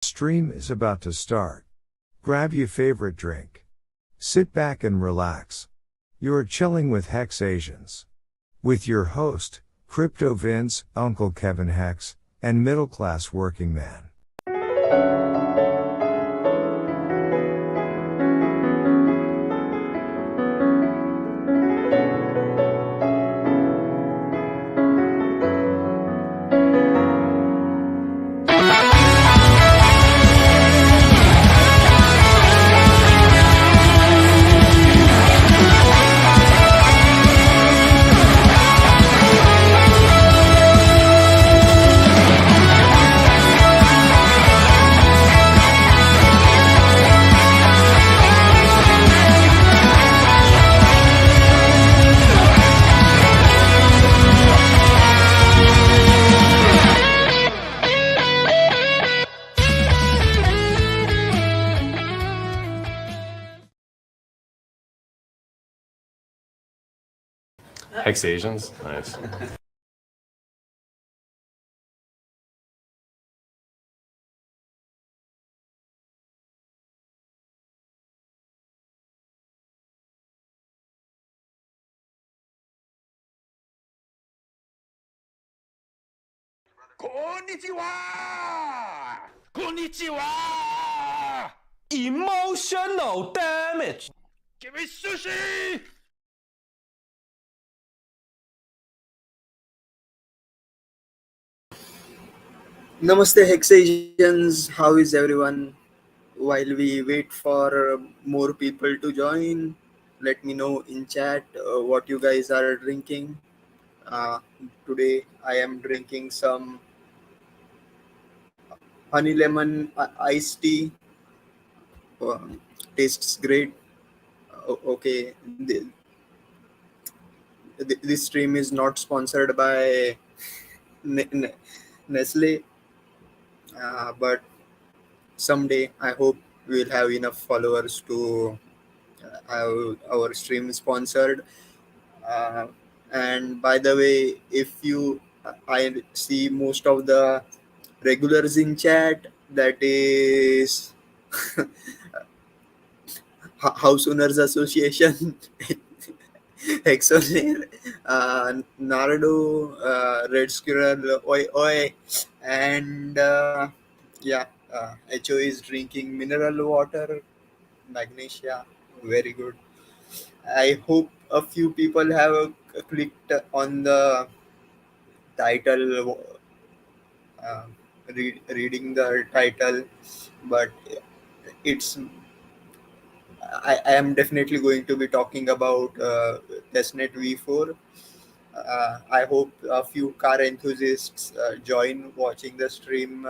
Stream is about to start. Grab your favorite drink. Sit back and relax. You're chilling with HexAsians. With your host, Crypto Vince, Uncle Kevin Hex, and middle class working man. HexAsians? Nice. Konnichiwa! Konnichiwa! Emotional damage! Give me sushi! Namaste HexAsians, how is everyone? While we wait for more people to join, let me know in chat what you guys are drinking. Today I am drinking some honey lemon iced tea. Tastes great. Okay, this stream is not sponsored by Nestle, but someday I hope we'll have enough followers to have our stream sponsored. Uh, and by the way, if you, I see most of the regulars in chat, that is House Owners Association, Hexasain, Nardo, Red Squirrel, Oi Oi, and yeah, HO is drinking mineral water, magnesia, very good. I hope a few people have clicked on the title, uh, reading the title, but it's I am definitely going to be talking about testnet V4. I hope a few car enthusiasts join watching the stream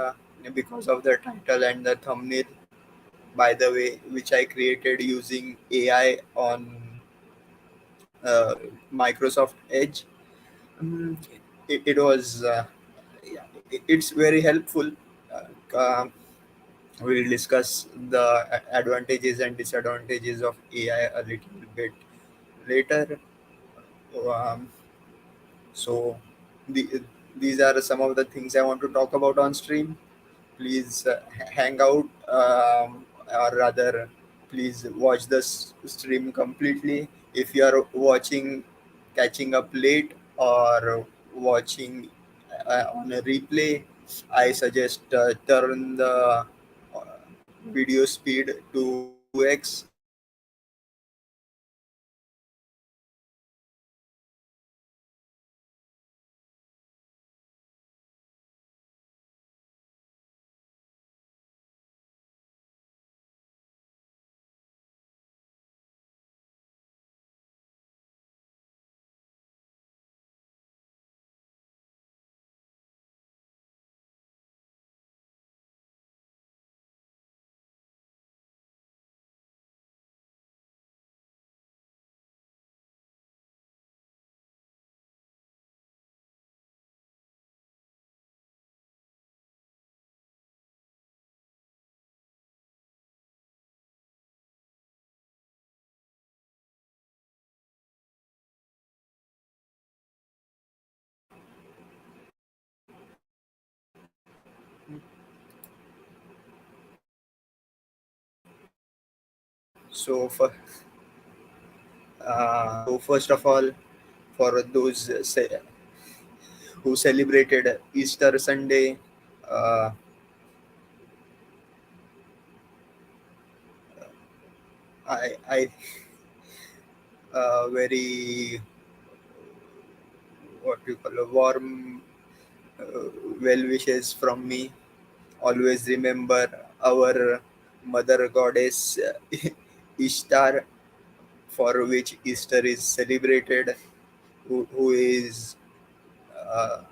because of the title and the thumbnail, by the way, which I created using AI on uh, Microsoft Edge. Mm, it was yeah, it's very helpful. Um, we'll discuss the advantages and disadvantages of AI a little bit later. Um, so the, these are some of the things I want to talk about on stream. Please hang out, or rather, please watch the stream completely. If you are watching, catching up late, or watching on a replay, I suggest turn the video speed to 2x So first of all, for those who celebrated Easter Sunday, uh, I very what you call a warm well wishes from me. Always remember our mother goddess Ishtar, for which Easter is celebrated, who is uh,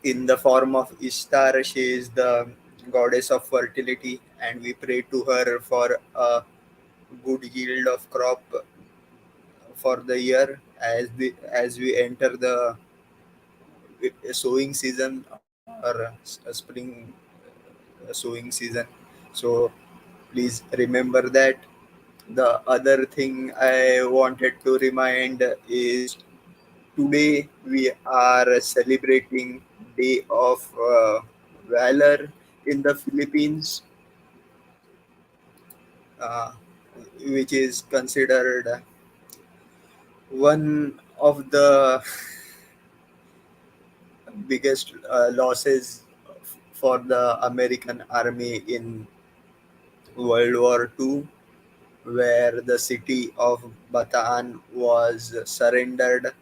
in the form of Ishtar. She is the goddess of fertility, and we pray to her for a good yield of crop for the year as we enter the sowing season, or spring sowing season. So please remember that. The other thing I wanted to remind is today we are celebrating Day of Valor in the Philippines, uh, which is considered one of the biggest losses for the American army in World War II, where the city of Bataan was surrendered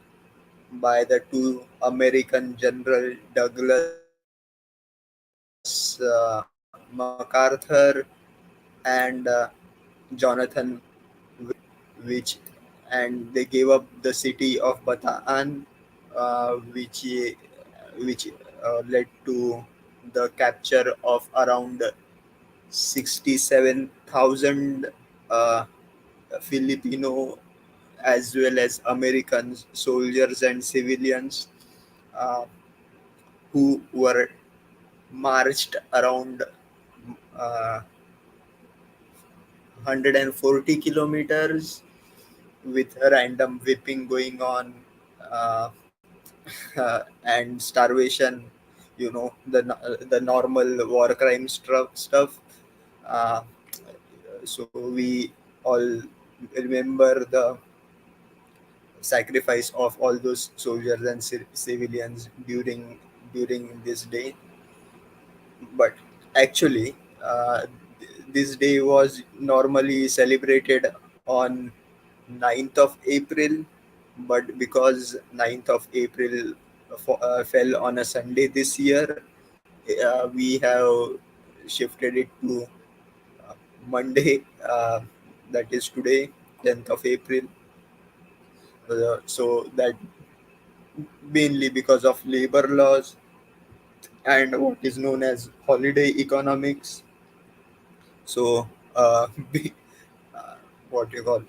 by the two American General Douglas MacArthur and Jonathan, which and they gave up the city of Bataan, which led to the capture of around 67,000 uh, Filipino as well as American soldiers and civilians uh, who were marched around 140 kilometers with random whipping going on, uh, and starvation, the normal war crime stuff. uh, so we all remember the sacrifice of all those soldiers and civilians during this day. But actually, this day was normally celebrated on 9th of April, but because 9th of April fell on a Sunday this year, we have shifted it to uh, Monday, that is today, 10th of April. So that mainly because of labor laws and what is known as holiday economics. So, uh, what you call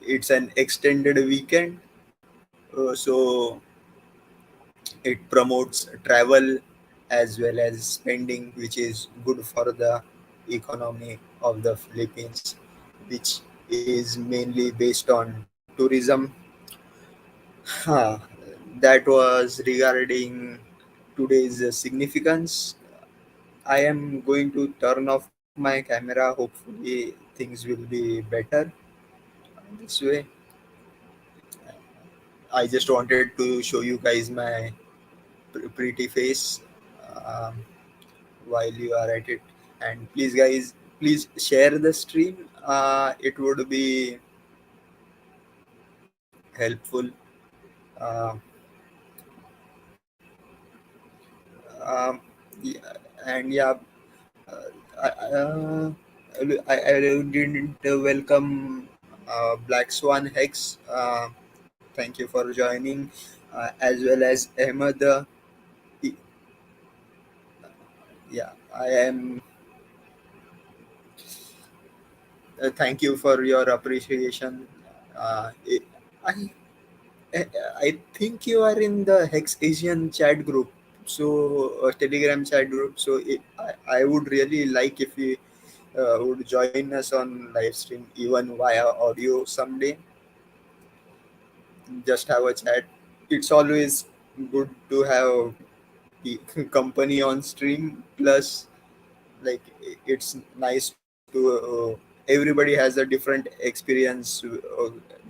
it's an extended weekend, so it promotes travel as well as spending, which is good for the economy of the Philippines, which is mainly based on tourism. Huh. That was regarding today's significance. I am going to turn off my camera. Hopefully, things will be better this way. I just wanted to show you guys my pretty face um, while you are at it. And please, guys, please share the stream. It would be helpful. Uh, um, yeah, and yeah, uh, I, uh, I didn't welcome Black Swan Hex. Thank you for joining, as well as Ahmed. Yeah, I am. Thank you for your appreciation. I I think you are in the HexAsian chat group, so Telegram chat group. So I would really like if you would join us on live stream, even via audio someday. Just have a chat. It's always good to have company on stream. Plus, like it's nice to everybody has a different experience,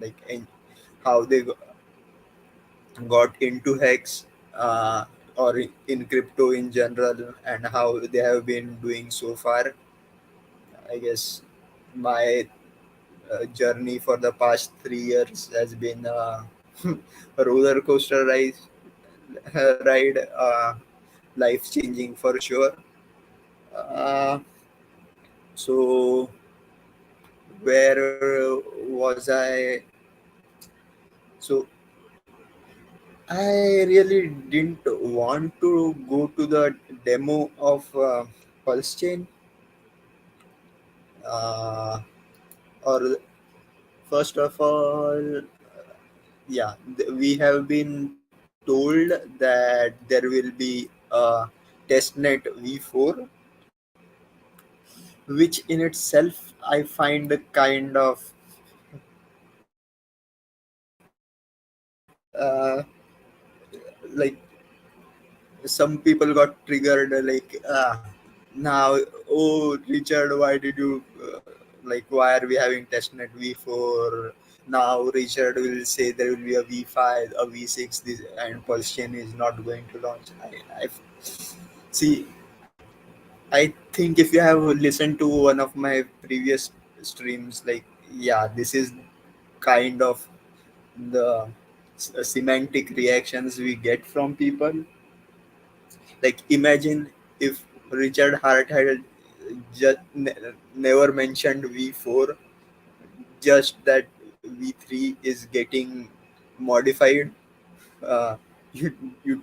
like in how they got into hex, or in crypto in general, and how they have been doing so far. I guess my journey for the past 3 years has been a roller coaster ride, life changing for sure. Uh, so where was I? So I really didn't want to go to the demo of Pulse Chain. Uh, or first of all, yeah, we have been told that there will be a testnet V4, which in itself I find kind of like, some people got triggered, like, now, oh Richard, why did you like, why are we having testnet V4 now? Richard will say there will be a V5, a V6, this, and Pulse Chain is not going to launch. I see. I think if you have listened to one of my previous streams, like, yeah, this is kind of the semantic reactions we get from people. Like, imagine if Richard Hart had just never mentioned V4, just that V3 is getting modified. Uh, you, you,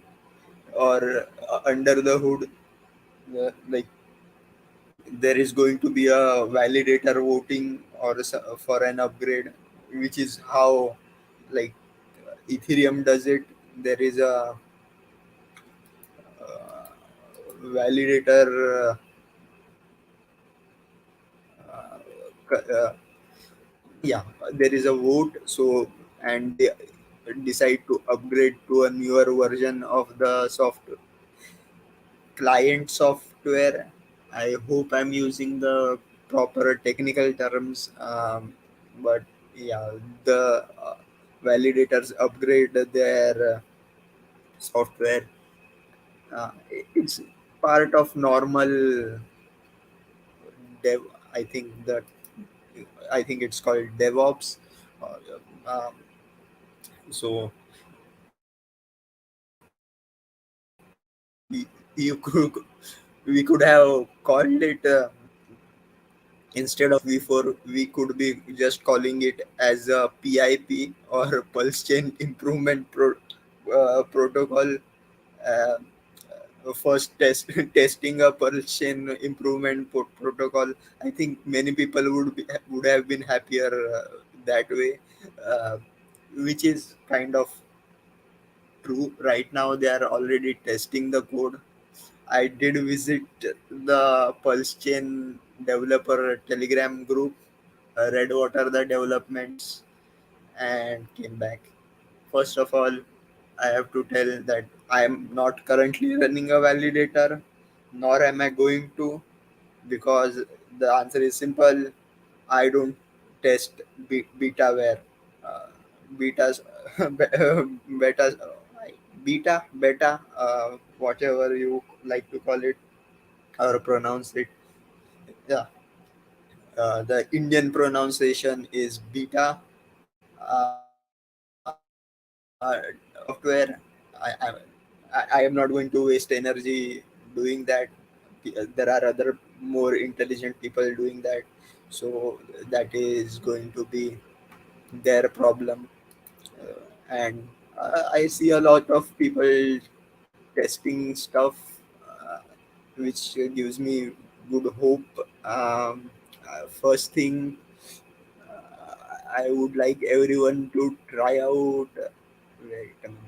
or under the hood, like, there is going to be a validator voting or for an upgrade, which is how, like, Ethereum does it. There is a validator, uh, yeah, there is a vote. So, and they decide to upgrade to a newer version of the client software. I hope I'm using the proper technical terms, but yeah, the validators upgrade their software. It's part of normal dev. I think that I think it's called DevOps. Uh, um, so we, you could we could have called it, instead of V4, we could be just calling it as a PIP, or Pulse Chain Improvement Protocol. Uh, First testing a Pulse Chain Improvement Protocol. I think many people would have been happier that way, uh, which is kind of true. Right now, they are already testing the code. I did visit the Pulse Chain developer Telegram group, read what are the developments, and came back. First of all, I have to tell that I am not currently running a validator, nor am I going to, because the answer is simple. I don't test betaware. Uh, betas, betas, beta, whatever you like to call it or pronounce it. Yeah, the Indian pronunciation is beta. Software. I am not going to waste energy doing that. There are other more intelligent people doing that, so that is going to be their problem. And I see a lot of people testing stuff, uh, which gives me good hope. First thing, I would like everyone to try out. Wait a minute.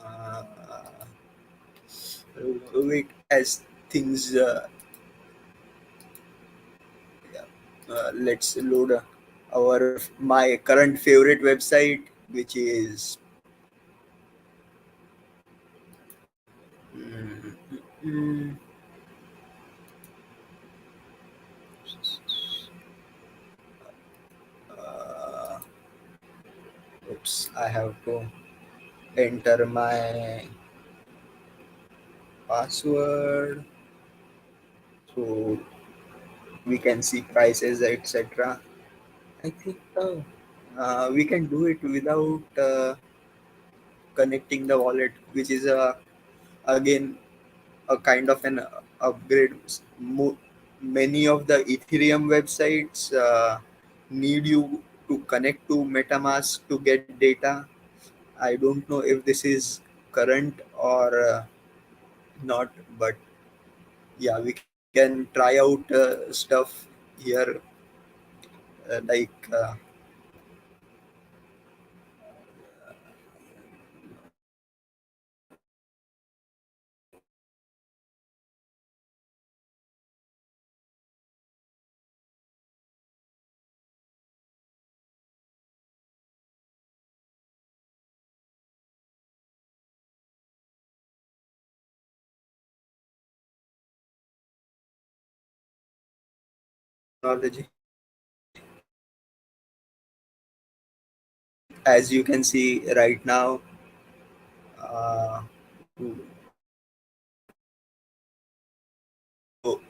Uh, Wait, as things. Let's load our my current favorite website, which is. Mm, mm, mm. I have to enter my password so we can see prices, etc. I think we can do it without connecting the wallet, which is again a kind of an upgrade. Many of the Ethereum websites need you to connect to MetaMask to get data. I don't know if this is current or not, but yeah, we can try out stuff here, like technology. As you can see right now, uh,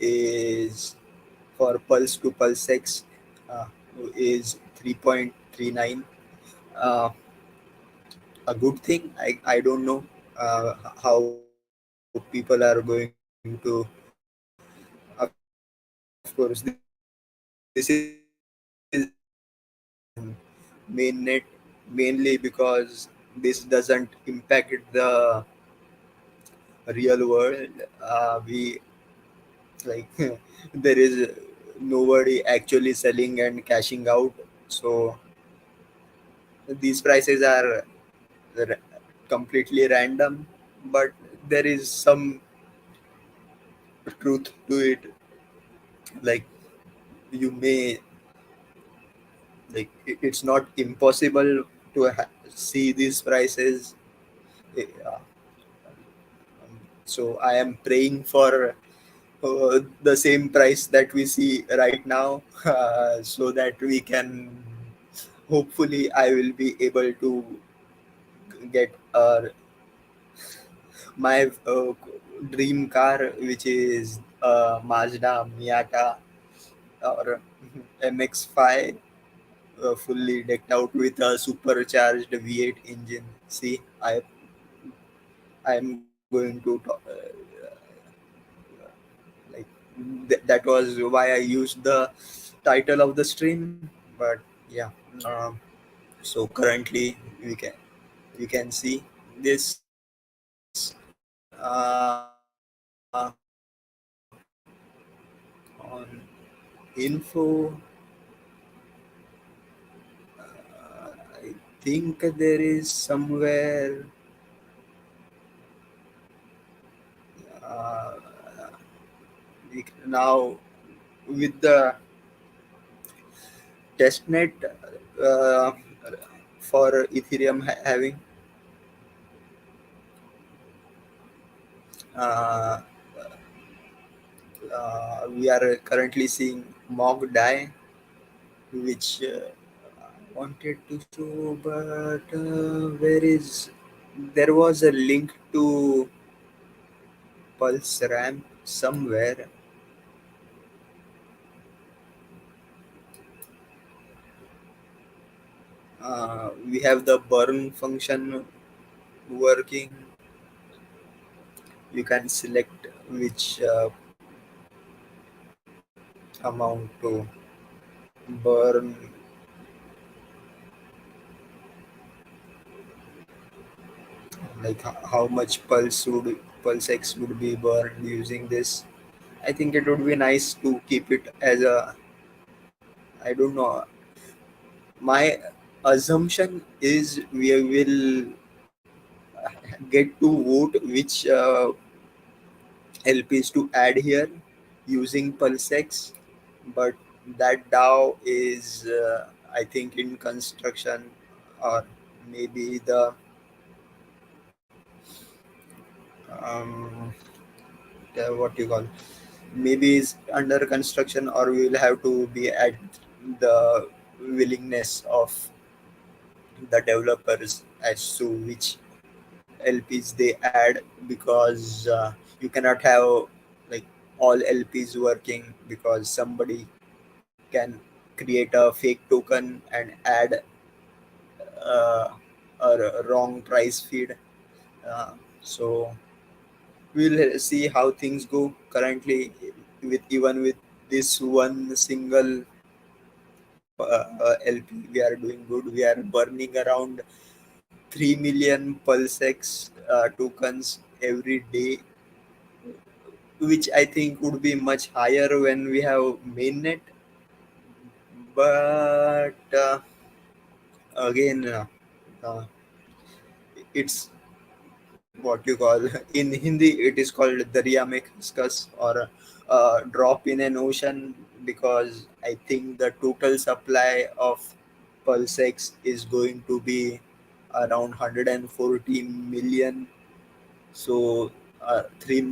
is for pulse to pulse X uh, is 3.39. Uh, a good thing. I don't know how people are going to. Of course, this is mainnet mainly because this doesn't impact the real world. We like there is nobody actually selling and cashing out, so these prices are r- completely random, but there is some truth to it. Like you may it's not impossible to see these prices. So I am praying for the same price that we see right now, so that we can hopefully I will be able to get my dream car, which is Mazda Miata or MX-5, fully decked out with a supercharged V8 engine. See, I am going to like that was why I used the title of the stream. But yeah, um, so currently we can see this on info. I think there is somewhere uh, now with the testnet uh, for Ethereum having uh, we are currently seeing mock die, which I wanted to show, but where is there was a link to Pulse RAM somewhere. We have the burn function working. You can select which amount to burn, like how much pulse X would be burned using this. I think it would be nice to keep it as a, I don't know. My assumption is we will get to vote which LPs to add here using PulseX, but that DAO is, I think, in construction, or maybe um, what you call, maybe is under construction, or we will have to be at the willingness of the developers. as to which LPs they add, because you cannot have like all LPs working, because somebody can create a fake token and add uh, a wrong price feed. So we'll see how things go currently. With even with this one single LP, we are doing good. We are burning around 3 million pulsex tokens every day, which I think would be much higher when we have mainnet. But again, uh, it's what you call in Hindi, it is called Darya mein khaskas, or drop in an ocean, because I think the total supply of pulsex is going to be around 140 million. So 3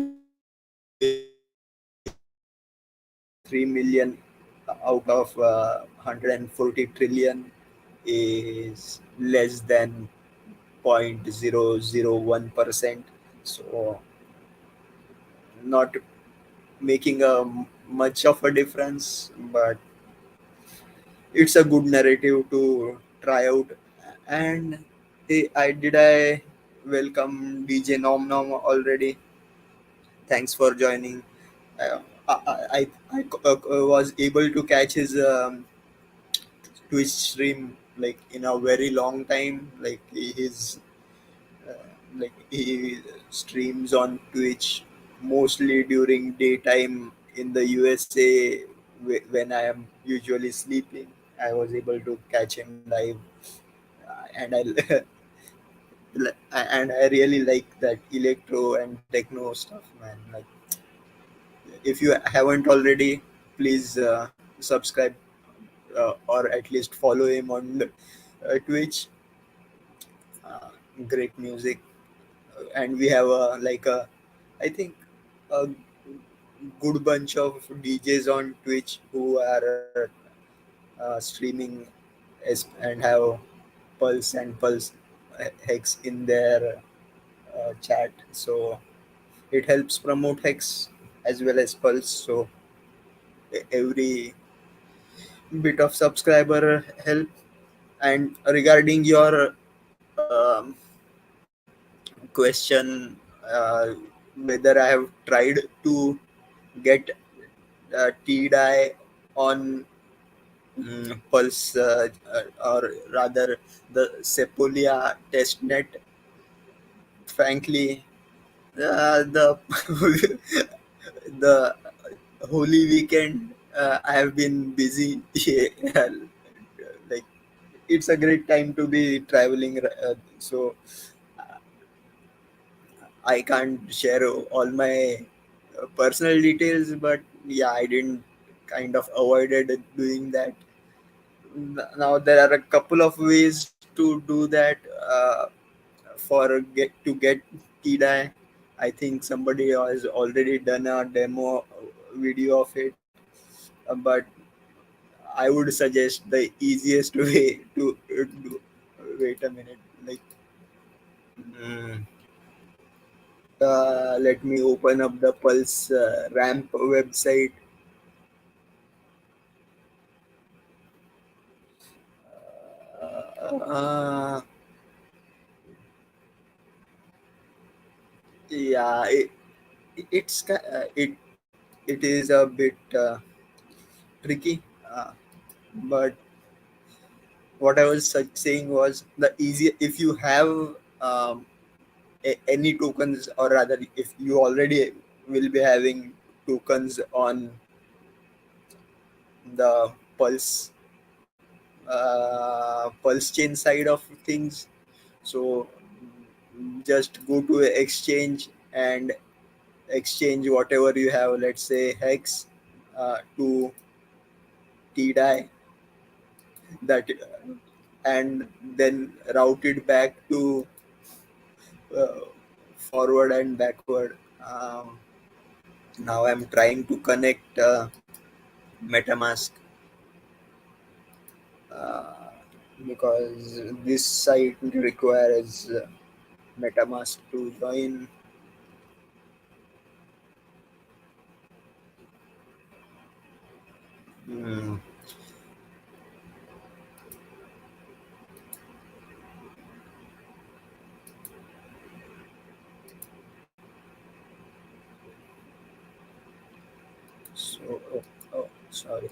million out of 140 trillion is less than 0.001%. So not making a much of a difference, but it's a good narrative to try out. And I welcome DJ Nom Nom already. Thanks for joining. uh, I was able to catch his Twitch stream like in a very long time. Like he streams on Twitch mostly during daytime in the USA, when I am usually sleeping. I was able to catch him live, and I really like that electro and techno stuff, man. Like, if you haven't already, please subscribe, or at least follow him on Twitch. Uh, Great music. And we have I think a good bunch of DJs on Twitch who are streaming and have Pulse and Pulse Hex in their chat. So it helps promote Hex as well as Pulse. So every bit of subscriber help. And regarding your question, whether I have tried to get TDI on Pulse, or rather the Sepolia testnet. Frankly, the the Holy weekend, I have been busy. Yeah, like, it's a great time to be traveling. So I can't share all my personal details, but yeah, I didn't kind of avoided doing that. Now there are a couple of ways to do that. To get TDI, I think somebody has already done a demo video of it, but I would suggest the easiest way to do. Wait a minute, like, mm, let me open up the Pulse ramp website. uh, yeah, it is a bit tricky, but what I was saying was, the easy, if you have um, any tokens, or rather if you already will be having tokens on the pulse chain side of things. So just go to a exchange and exchange whatever you have, let's say hex, to TDI, that and then route it back to uh, forward and backward. Now I'm trying to connect MetaMask. because this site requires MetaMask to join. Hmm. So, sorry,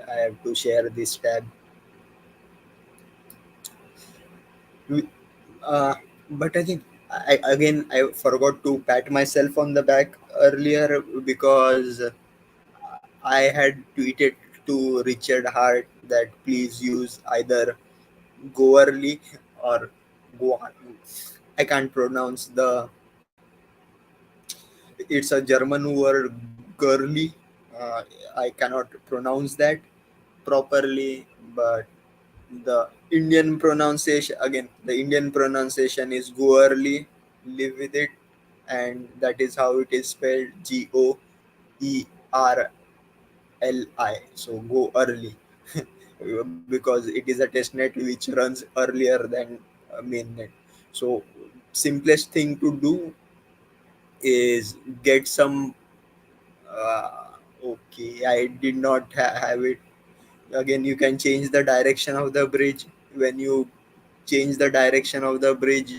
I have to share this tab. We- Uh, but I think I forgot to pat myself on the back earlier because I had tweeted to Richard Hart that please use either go early or go on. I can't pronounce the. It's a German word, girly. Uh, I cannot pronounce that properly, but the Indian pronunciation, again, the Indian pronunciation is go early, live with it, and that is how it is spelled, GOERLI. So go early. Because it is a testnet which runs earlier than mainnet. So simplest thing to do is get some. Okay, I did not have it. Again, you can change the direction of the bridge. When you change the direction of the bridge,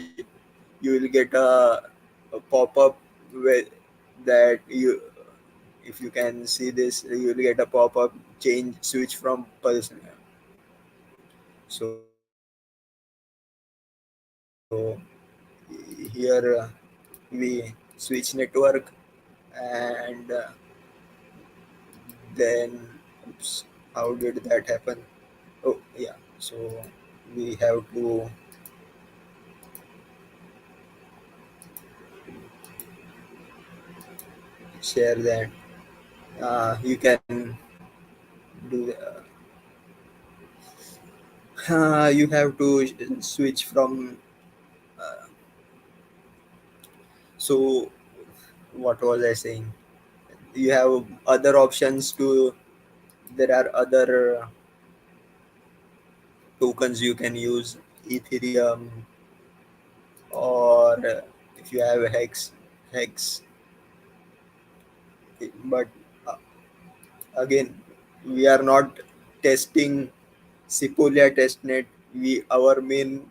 you will get a pop-up where that you, if you can see this, you will get a pop-up change switch from pulse. So here we switch network, and then oops, how did that happen? Oh yeah, so we have to share that. You can do you have to switch from. So what was I saying? You have other options to. There are other tokens you can use, Ethereum, or if you have hex. But uh, again, we are not testing Sepolia testnet. We Our main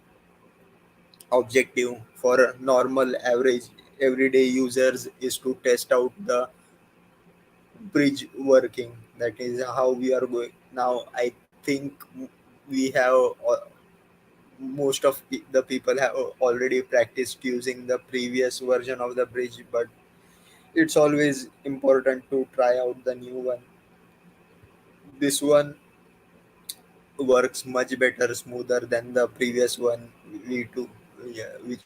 objective for normal average everyday users is to test out the bridge working. That is how we are going now. I think we have most of the people have already practiced using the previous version of the bridge, but it's always important to try out the new one. This one works much better, smoother than the previous one, V2, yeah, which was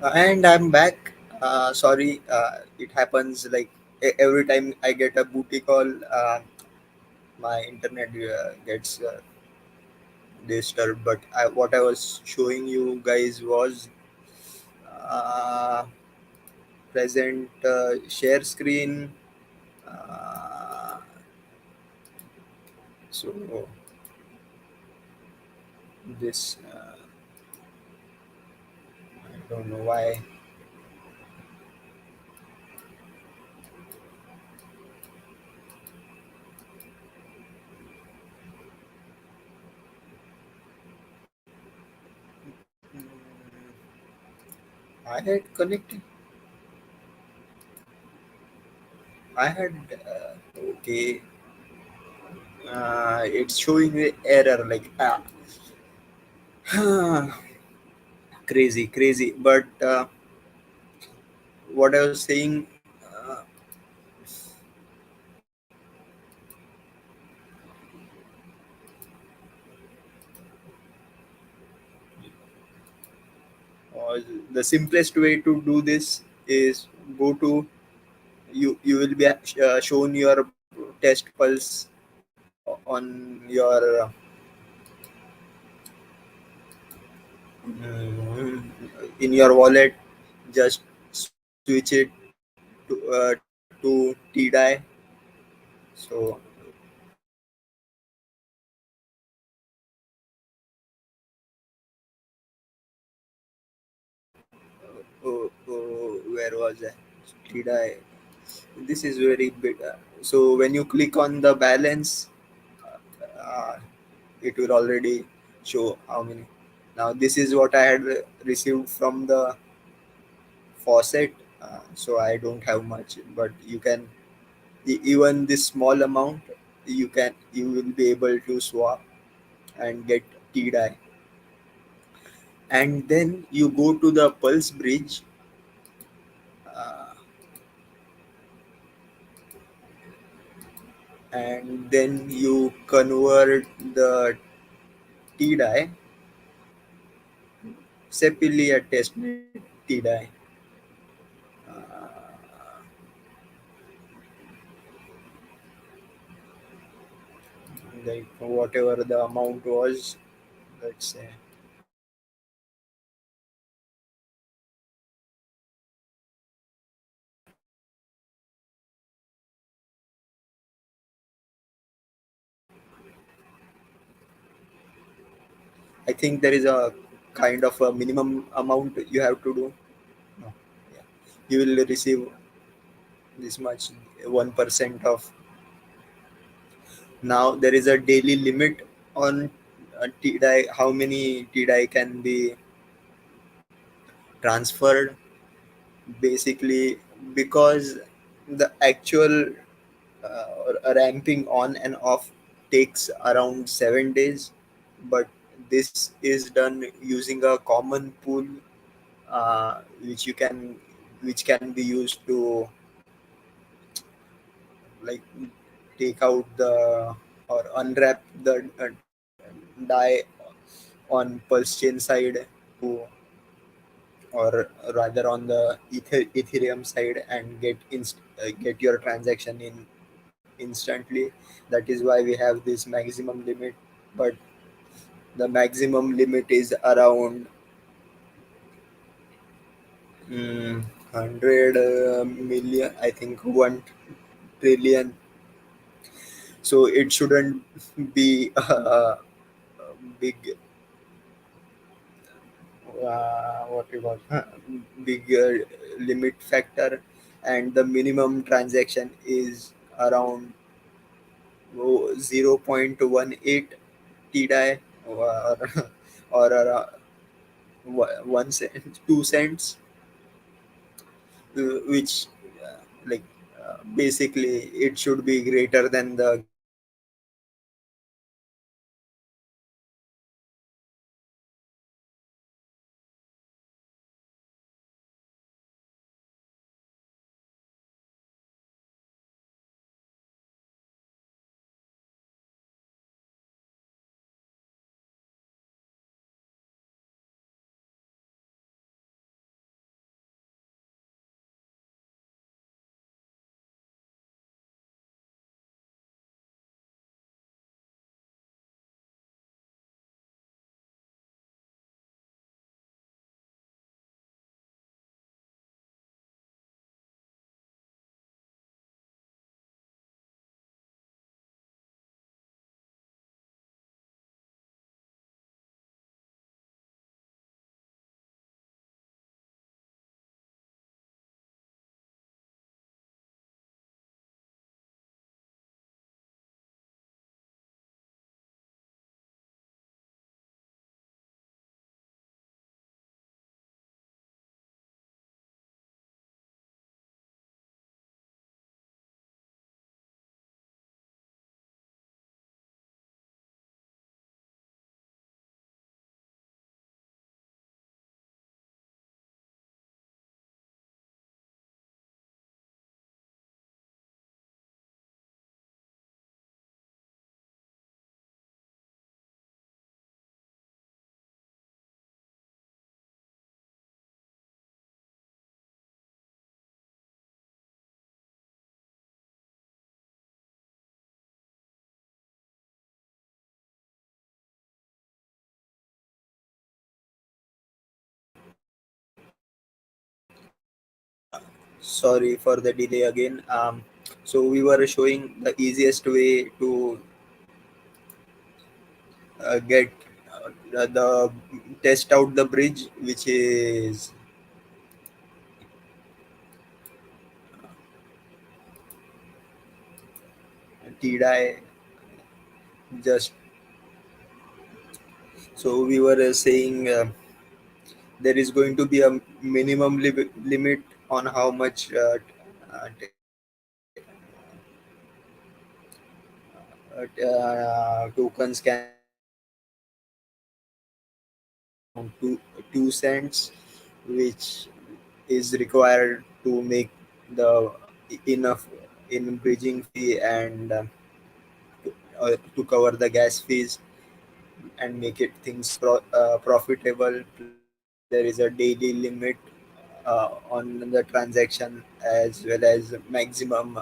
And I'm back. Sorry, it happens like every time I get a booty call, my internet gets disturbed. But what I was showing you guys was uh, present share screen. Uh, so this I don't know why I had connected. I had okay. It's showing the error like crazy, crazy. But what I was saying, uh, the simplest way to do this is go to you will be shown your test pulse on your in your wallet. Just switch it to TDI. So where was I? TDI. This is very big. So when you click on the balance, uh, it will already show how many. Now this is what I had received from the faucet, so I don't have much. But you can even this small amount, you will be able to swap and get TDI. And then you go to the pulse bridge, uh, and then you convert the TDI separately a testnet TDI. Like whatever the amount was, let's say. I think there is a kind of a minimum amount you have to do. No. Yeah. You will receive this much 1% of. Now there is a daily limit on TDI, how many TDI can be transferred, basically, because the actual ramping on and off takes around 7 days, but this is done using a common pool, which you can which can be used to like take out the or unwrap the die on pulse chain side to or rather on the ethereum side and get your transaction in instantly. That is why we have this maximum limit, but the maximum limit is around 100 million, I think 1 trillion. So it shouldn't be a big what you call big limit factor, and the minimum transaction is around 0.18 TDI or or 1 cent 2 cents, which like basically it should be greater than the Sorry for the delay again. So we were showing the easiest way to get the test out the bridge, which is TDI. Just so we were saying there is going to be a minimum limit on how much tokens can be generated, around 2 cents, which is required to make the enough in bridging fee and to cover the gas fees and make it things profitable. Plus, there is a daily limit on the transaction as well as maximum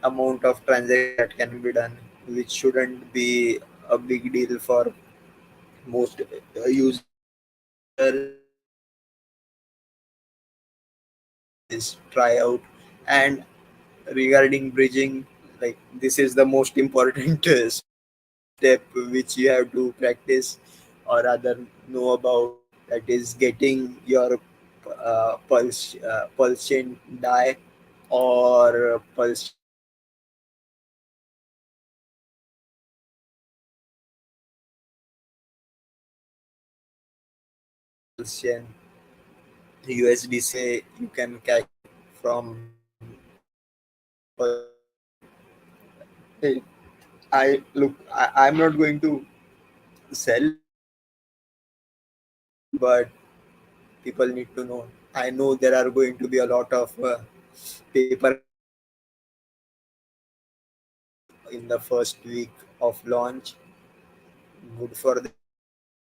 amount of transaction that can be done, which shouldn't be a big deal for most users. Is try out. And regarding bridging, like this is the most important step which you have to practice or rather know about, that is getting your pulse chain die or pulse chain USDC you can cash from Hey, I'm not going to sell, but people need to know. I know there are going to be a lot of paper in the first week of launch. Good for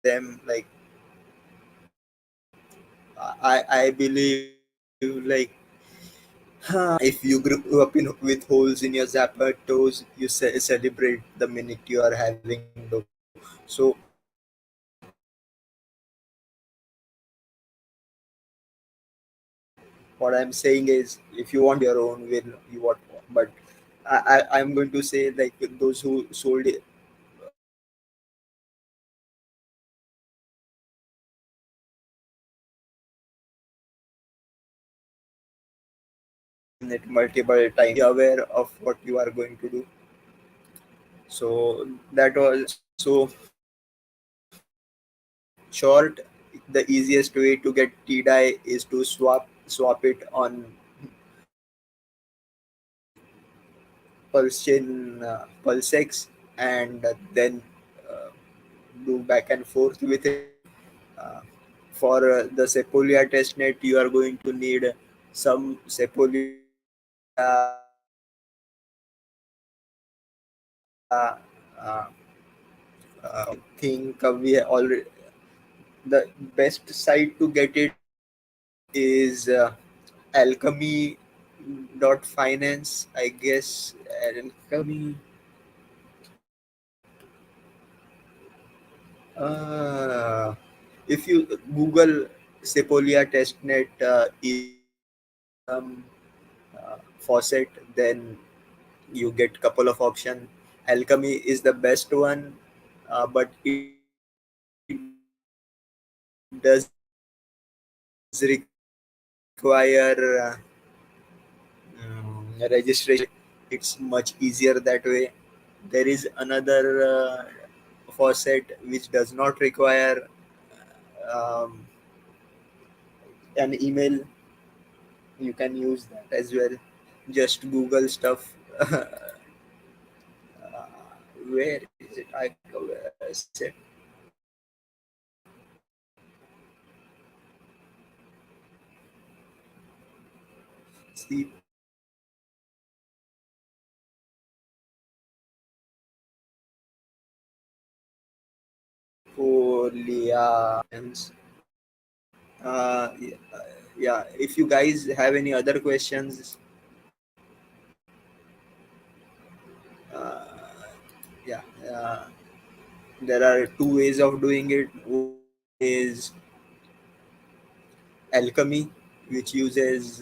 them. Like I believe like if you grew up with holes in your zapper toes, you celebrate the minute you are having though. So what I'm saying is, if you want your own will, you want, but I'm going to say like those who sold it multiple times, be aware of what you are going to do. So that was so short. The easiest way to get TDI is to swap it on pulse chain pulsex and then uh, do back and forth with it. Uh, for the Sepolia testnet, you are going to need some Sepolia uh, think we already the best site to get it is alchemy.finance, I guess. Alchemy. Uh, if you Google Sepolia testnet faucet, then you get couple of options. Alchemy is the best one, but it does require registration. It's much easier that way. There is another faucet which does not require um, an email. You can use that as well. Just Google stuff. Where is it? I said Sepolia. Yeah, yeah. If you guys have any other questions, uh, yeah, there are two ways of doing it. One is alchemy, which uses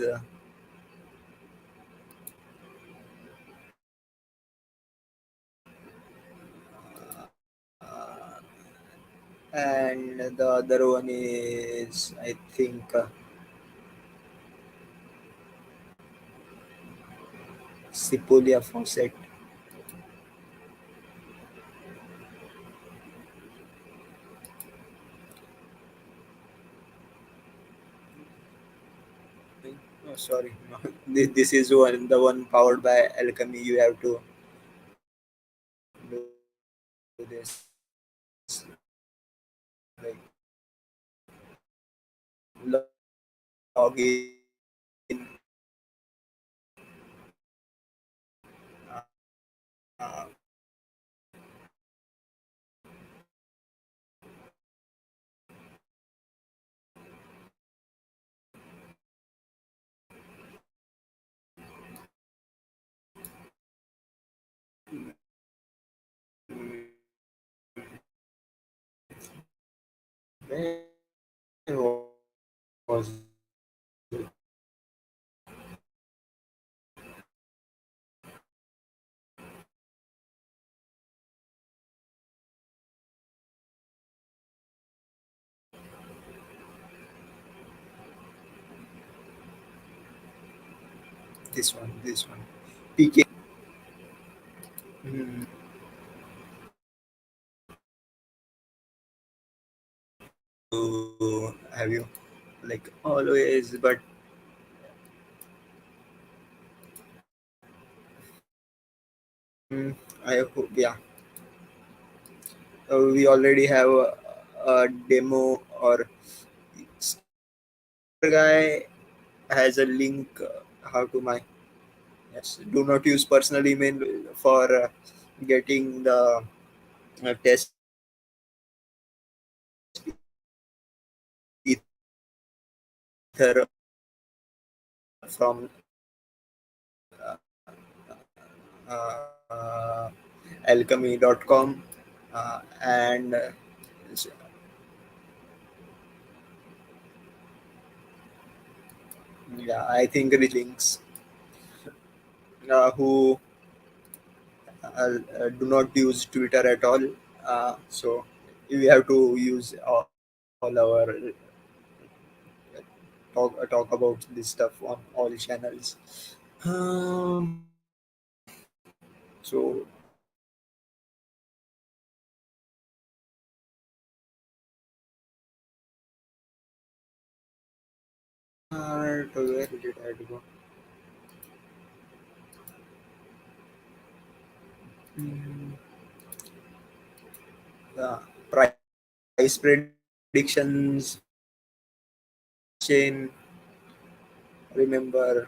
and the other one is, I think, Cipolla faucet. Oh, sorry, no. This is the one powered by alchemy. You have to do this, like log in, uh, where was this one? This one. PK. Hmm. Have you like always? But mm, I hope, yeah. We already have a demo, or guy has a link how to my, yes, do not use personal email for getting the test ether from uh, alchemy.com, and yeah, I think links who do not use Twitter at all. So we have to use all our talk about this stuff on all channels. Um, so where did I go? Mm, the price predictions chain. Remember,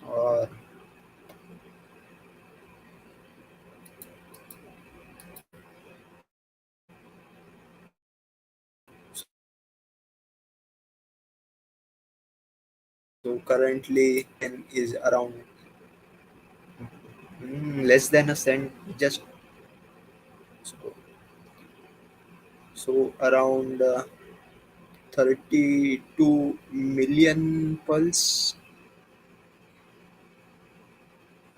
or so currently is around less than a cent. Just so, around 32 million pulse.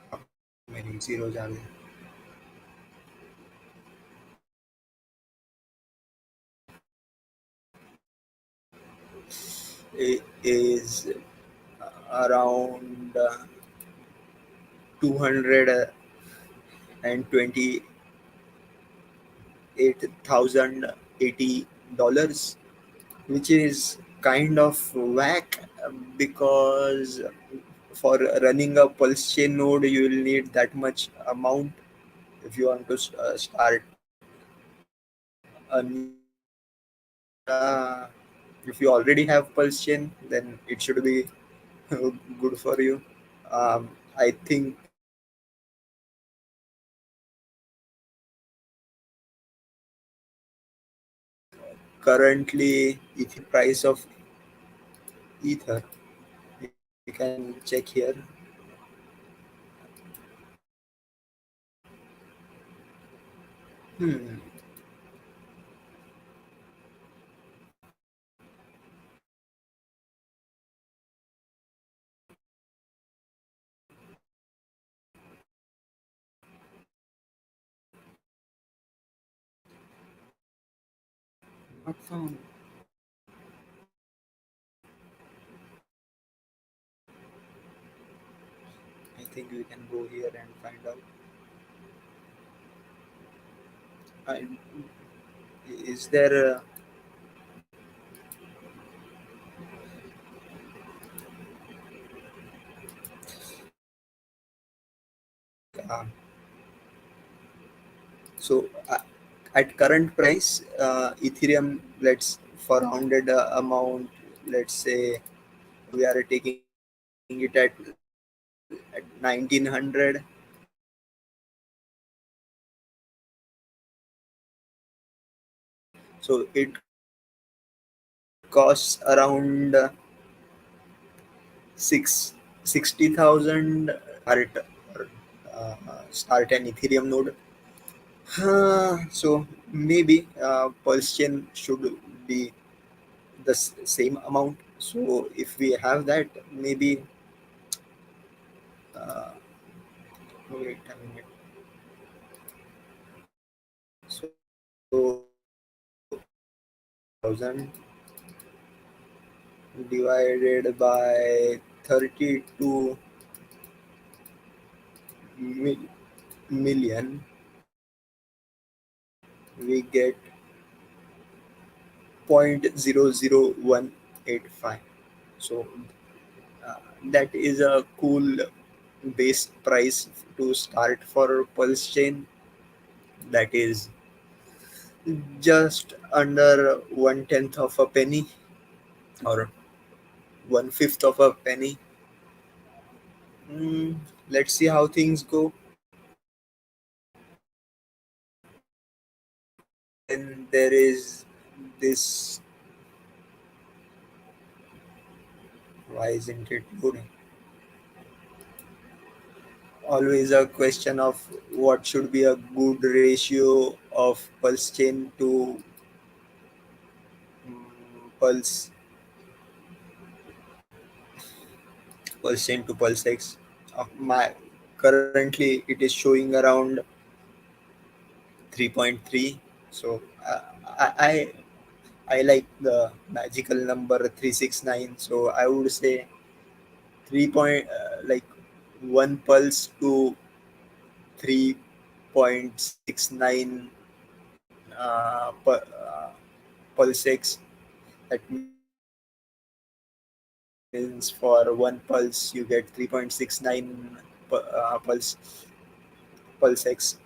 How many zeros are there? It is around 228,080 dollars, which is kind of whack, because for running a pulse chain node you will need that much amount if you want to start a new, uh, if you already have pulse chain, then it should be good for you. I think currently ether price of ether, you can check here. Hmm. Not found. I think we can go here and find out. I, is there uh, so at current price, Ethereum, let's for rounded amount, let's say we are taking it at 1900. So it costs around six 60,000 start start an Ethereum node. So maybe Pulse chain should be the same amount. So if we have that, maybe uh, wait a minute. So 60,000 divided by 32 million, we get 0.00185. So that is a cool base price to start for Pulse chain. That is just under 1/10 of a penny or 1/5 of a penny. Mm, let's see how things go. Then there is this. Why isn't it loading? Always a question of what should be a good ratio of pulse chain to pulse pulse chain to pulse x. My currently it is showing around 3.3. So I like the magical number 369. So I would say 3 point like one pulse to 3.69 pulse x. That means for one pulse you get 3.69 pulse x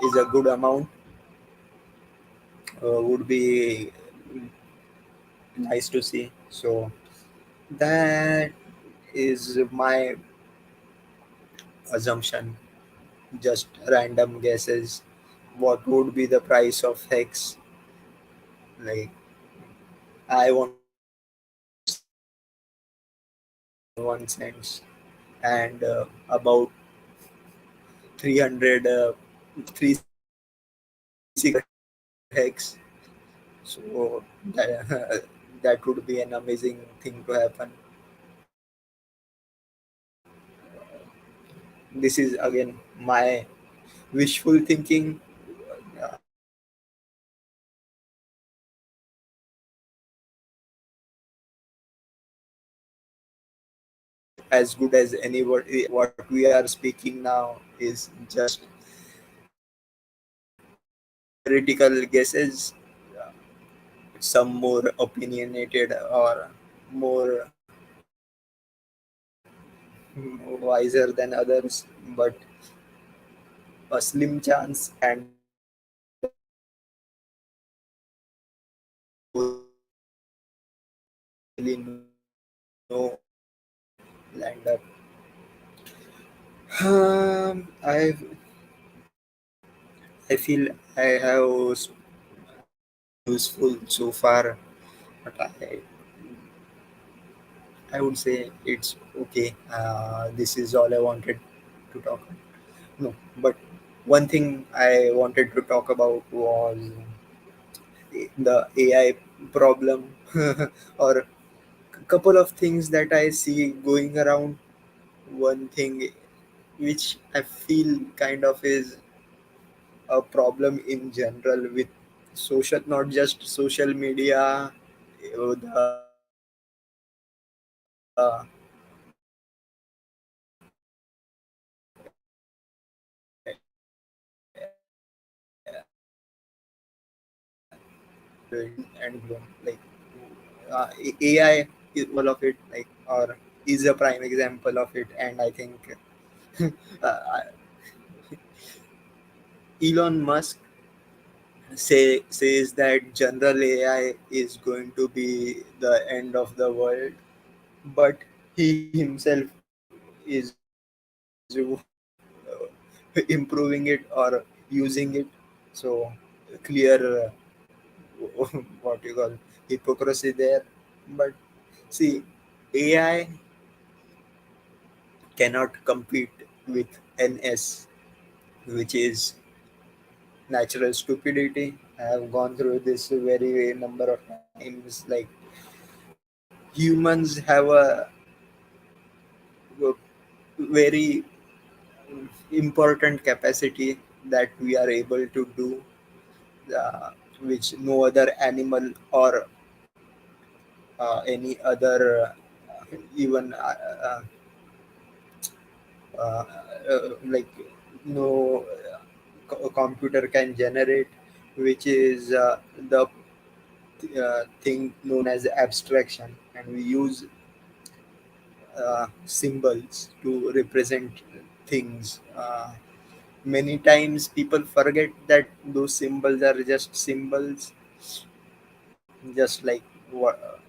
is a good amount. Would be nice to see. So that is my assumption, just random guesses. What would be the price of hex? Like I want to say 1 cents and about 300 hex. So that, that would be an amazing thing to happen. This is again my wishful thinking. Uh, as good as anybody, what we are speaking now is just theoretical guesses. Uh, some more opinionated or more wiser than others, but a slim chance and really no land up. I feel I have useful so far, but I would say it's okay. This is all I wanted to talk. No, but one thing I wanted to talk about was the AI problem, or a couple of things that I see going around. One thing which I feel kind of is a problem in general with social, not just social media, and like AI is all of it, like, or is a prime example of it. And I think uh, Elon Musk says that general AI is going to be the end of the world, but he himself is improving it or using it. So clear what you call hypocrisy there. But see, AI cannot compete with NS, which is natural stupidity. I have gone through this very number of times. Like, humans have a very important capacity that we are able to do, which no other animal or any other even uh, like no computer can generate, which is the thing known as abstraction. And we use symbols to represent things. Many times people forget that those symbols are just symbols, just like what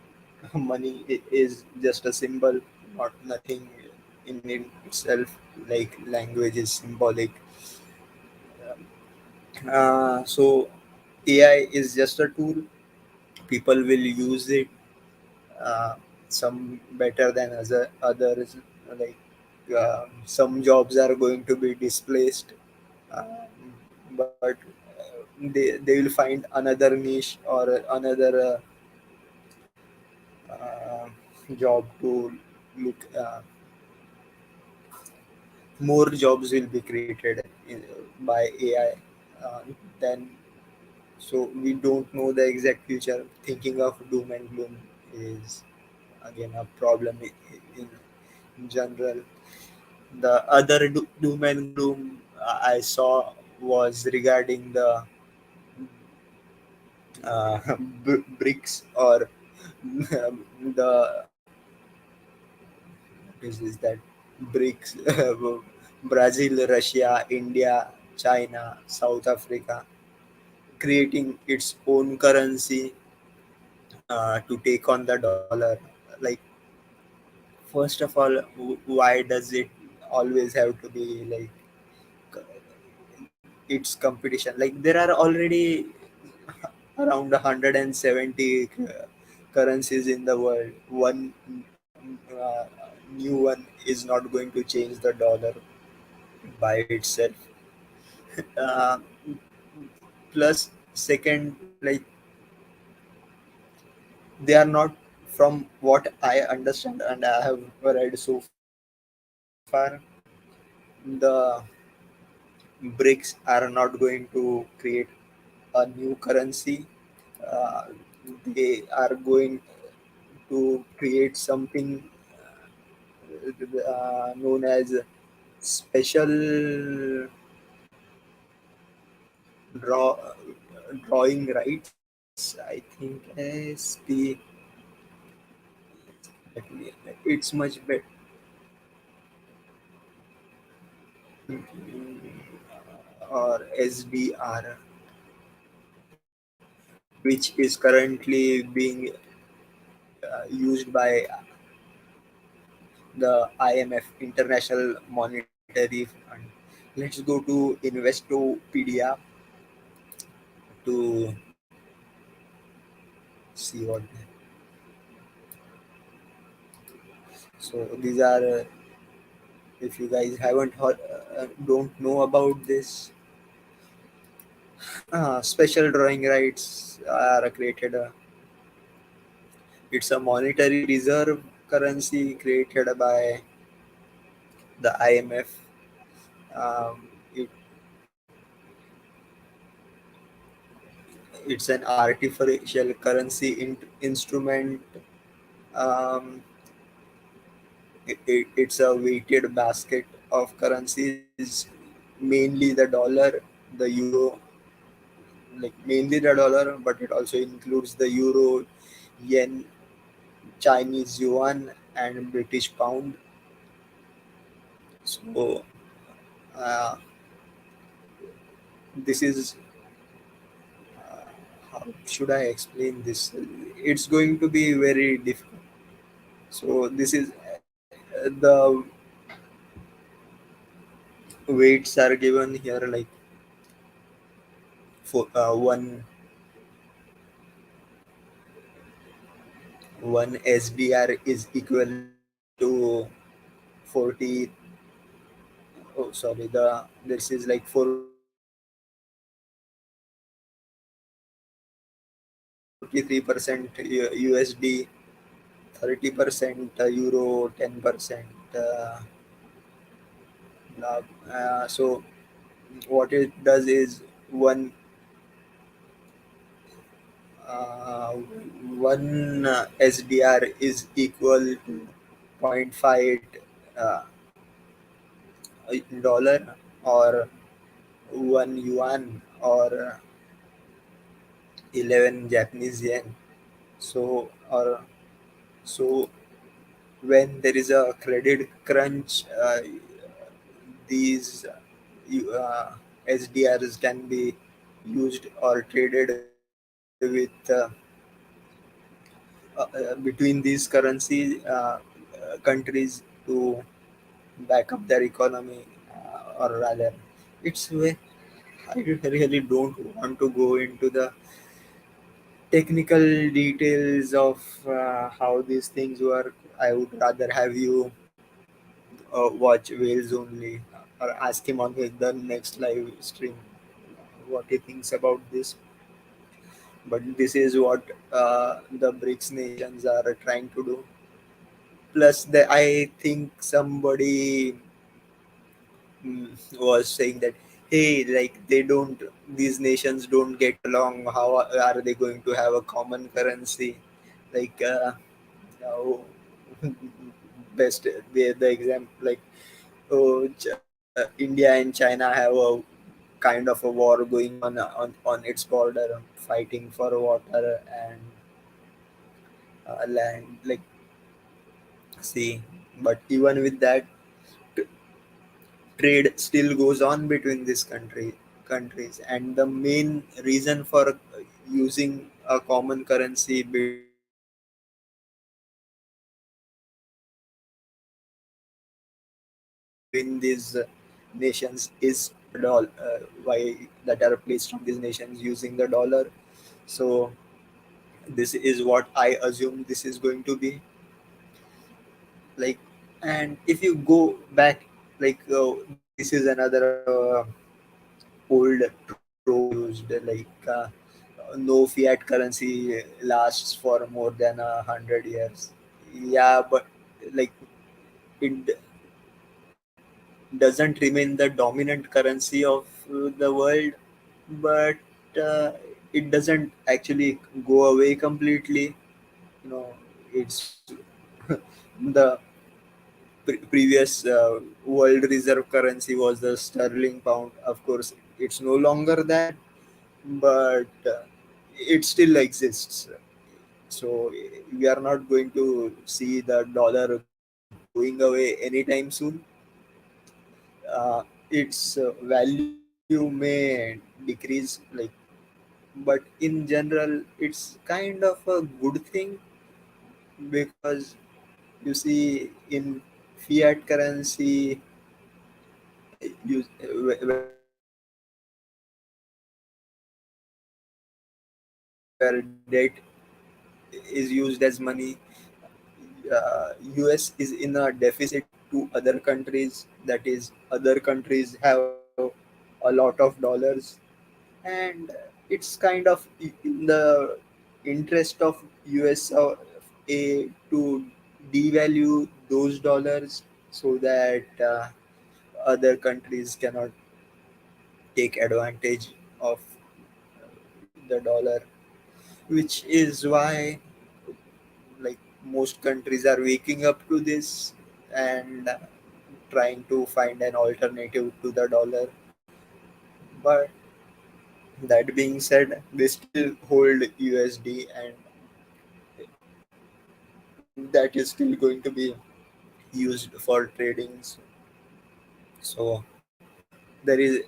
money is just a symbol, not nothing in itself. Like, language is symbolic. So AI is just a tool. People will use it, uh, some better than others. Like, some jobs are going to be displaced, but they will find another niche or another uh, job to look. More jobs will be created by AI. Then, so we don't know the exact future. Thinking of doom and gloom is again a problem in general. The other doom and gloom I saw was regarding the uh, bricks, or the is that BRICS, Brazil, Russia, India, China, South Africa, creating its own currency to take on the dollar. Like, first of all, why does it always have to be like its competition? Like, there are already around 170 currencies in the world. One uh, new one is not going to change the dollar by itself. uh, Plus, second, like, they are not, from what I understand and I have read so far, the BRICS are not going to create a new currency. uh, they are going to create something known as special draw drawing rights, I think. SP, it's much better. Or SDR, which is currently being used by the IMF, International Monetary Fund. Let's go to Investopedia to see what. So these are, if you guys haven't heard, don't know about this, special drawing rights are created. It's a monetary reserve currency created by the IMF. It it's an artificial currency instrument. Um, it's a weighted basket of currencies, mainly the dollar, the euro, like mainly the dollar, but it also includes the euro, yen, Chinese yuan, and British pound. So uh, this is how should I explain this? It's going to be very difficult. So this is the weights are given here, like for one SDR is equivalent to 40. Oh, sorry. This is like 43% USD, 30% euro, 10% blah. So what it does is uh, one SDR is equal to zero point 0.5 uh, dollar, or one yuan, or 11 Japanese yen. So or so when there is a credit crunch, these SDRs can be used or traded with between these currency countries to back up their economy, or rather, it's way. I really don't want to go into the technical details of how these things work. I would rather have you watch Wales only, or ask him on the next live stream what he thinks about this. But this is what the BRICS nations are trying to do. Plus, I think somebody was saying that, hey, like these nations don't get along. How are they going to have a common currency? Like, now, best the example, like, oh, India and China have a kind of a war going on its border, fighting for water and land, like, sea. But even with that, t- trade still goes on between these countries, and the main reason for using a common currency between these nations is why that are placed on these nations using the dollar. So this is what I assume this is going to be like. And if you go back, like, this is another old trope used, like, no fiat currency lasts for more than 100 years. Yeah, but like, it doesn't remain the dominant currency of the world, but uh, it doesn't actually go away completely. It's the previous world reserve currency was the sterling pound. Of course, it's no longer that, but it still exists. So we are not going to see the dollar going away anytime soon. Its value may decrease, like, but in general, it's kind of a good thing, because you see in fiat currency, where debt is used as money, US is in a deficit to other countries. That is, other countries have a lot of dollars, and it's kind of in the interest of USA to devalue those dollars, so that other countries cannot take advantage of the dollar, which is why like most countries are waking up to this and trying to find an alternative to the dollar. But that being said, they still hold USD, and that is still going to be used for trading. So there is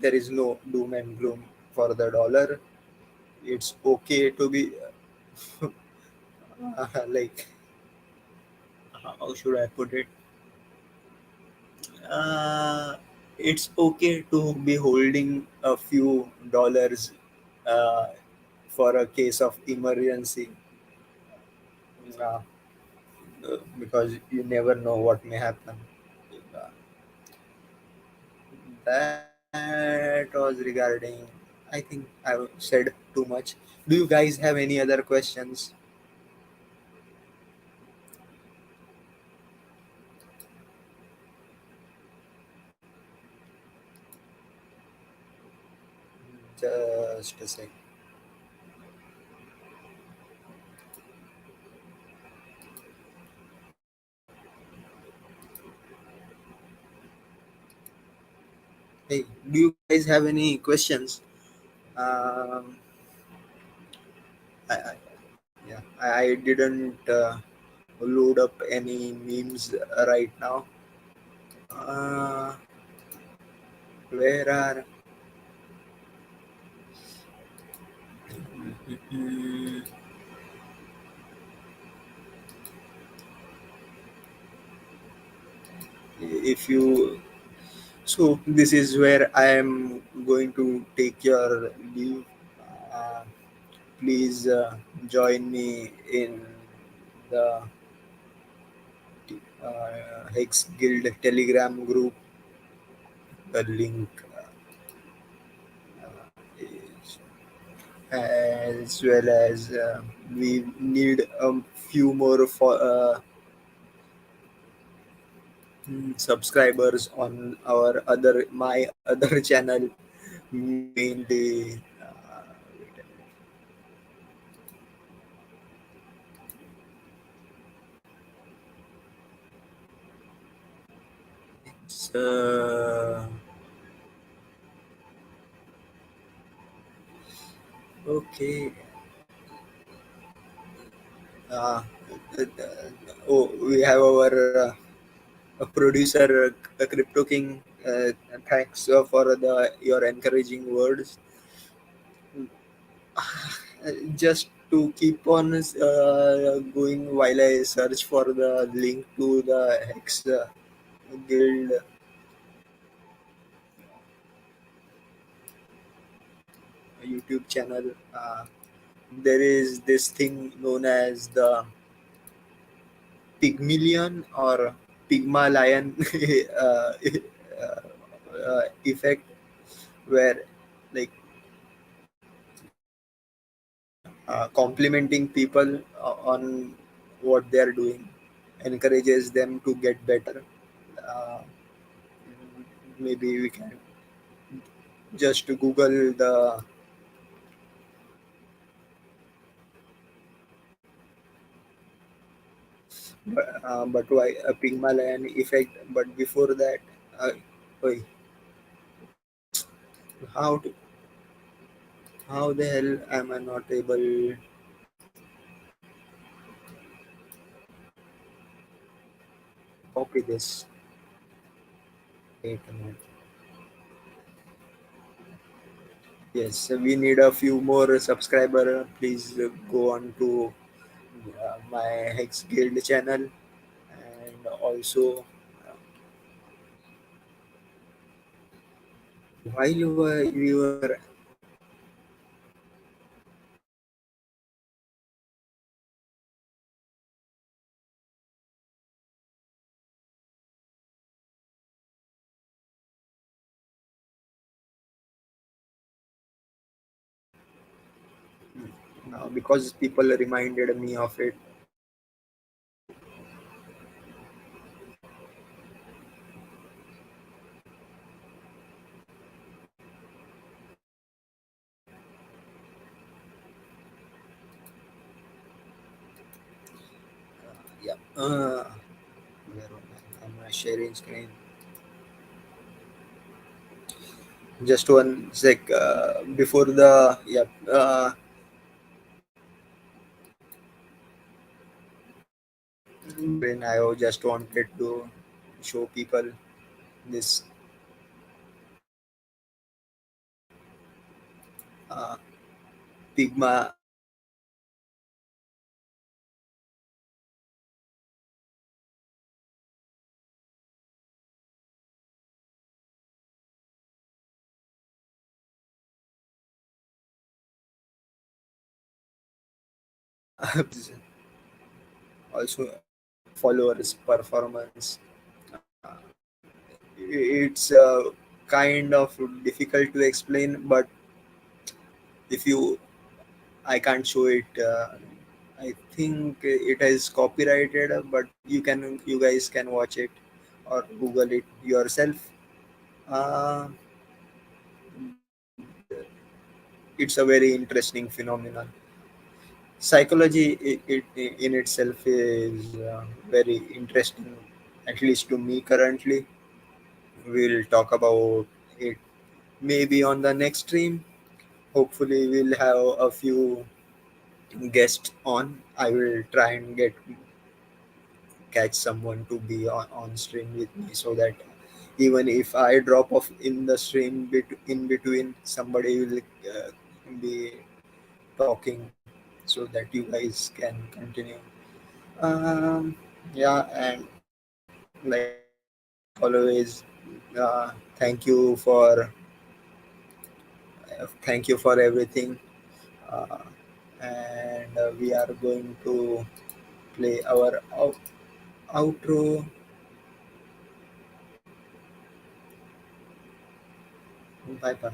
there is no doom and gloom for the dollar. It's okay to be like, how should I put it? Uh, it's okay to be holding a few dollars uh, for a case of emergency, uh, because you never know what may happen. Uh, that was regarding. I think I said too much. Do you guys have any other questions? Just a sec. Hey, do you guys have any questions? Um, I, yeah, I didn't load up any memes right now. Uh, where are mm, if you so this is where I am going to take your leave. Uh, Please join me in the Hex Guild Telegram group. The link is, as well as we need a few more subscribers on our other my other channel, mainly uh, okay. uh, we have our producer, Crypto King. Thanks for the your encouraging words. Just to keep on going while I search for the link to the Hex Guild YouTube channel. There is this thing known as the Pygmalion or Pygmalion effect, where like complimenting people on what they are doing encourages them to get better. Uh, Maybe we can just Google the but why a Pygmalion effect. But before that, uh, wait, how to, how the hell am I not able copy this? Wait a minute. Yes, so we need a few more subscriber. Please go on to my Hex Guild channel, and also while you were because people reminded me of it. Yeah. Where am I sharing screen? Just one sec. Before the yeah. When I just wanted to show people this uh, Pigma also followers performance. It's kind of difficult to explain, but if you I can't show it. I think it is copyrighted, but you guys can watch it or Google it yourself. Uh, it's a very interesting phenomenon. Psychology in itself is very interesting, at least to me currently. We'll talk about it maybe on the next stream. Hopefully, we'll have a few guests on. I will try and catch someone to be on stream with me so that even if I drop off in the stream in between, somebody will be talking so that you guys can continue. Yeah, and like always, thank you for everything. Uh, and we are going to play our outro. Bye bye.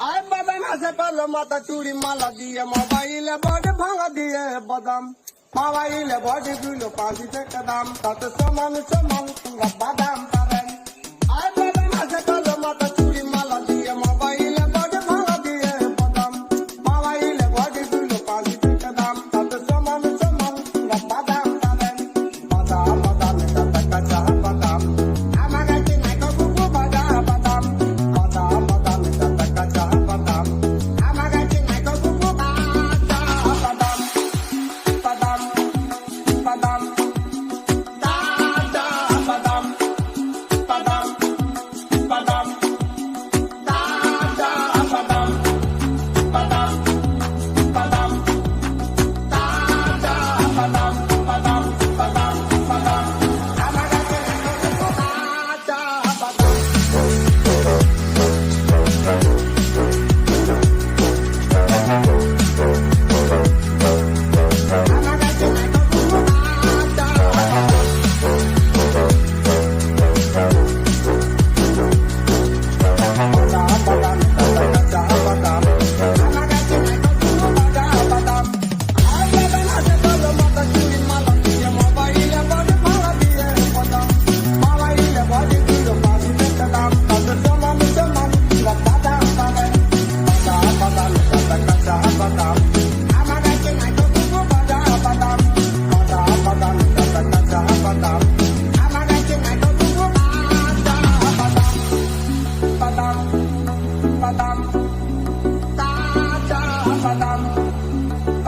I badana se palo mata churi mala diye mobile body bhanga diye badam mobile body gulo pasi te kadam tat saman tunga badam padan I badana se palo mata churi mala diye mobile body bhanga diye badam mobile body gulo pasi te kadam tat saman tunga badam padan badam badam ta kacha badam amaga ki nai ko bubu badam badam badam badam ta kacha badam amaga ki nai ko bubu badam badam badam da da badam badam badam da da badam badam badam da da badam badam badam badam amaga ki nai ko bubu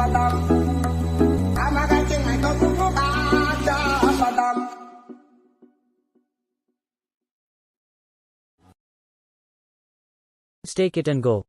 badam amaga ki nai ko bubu badam Stake it and go.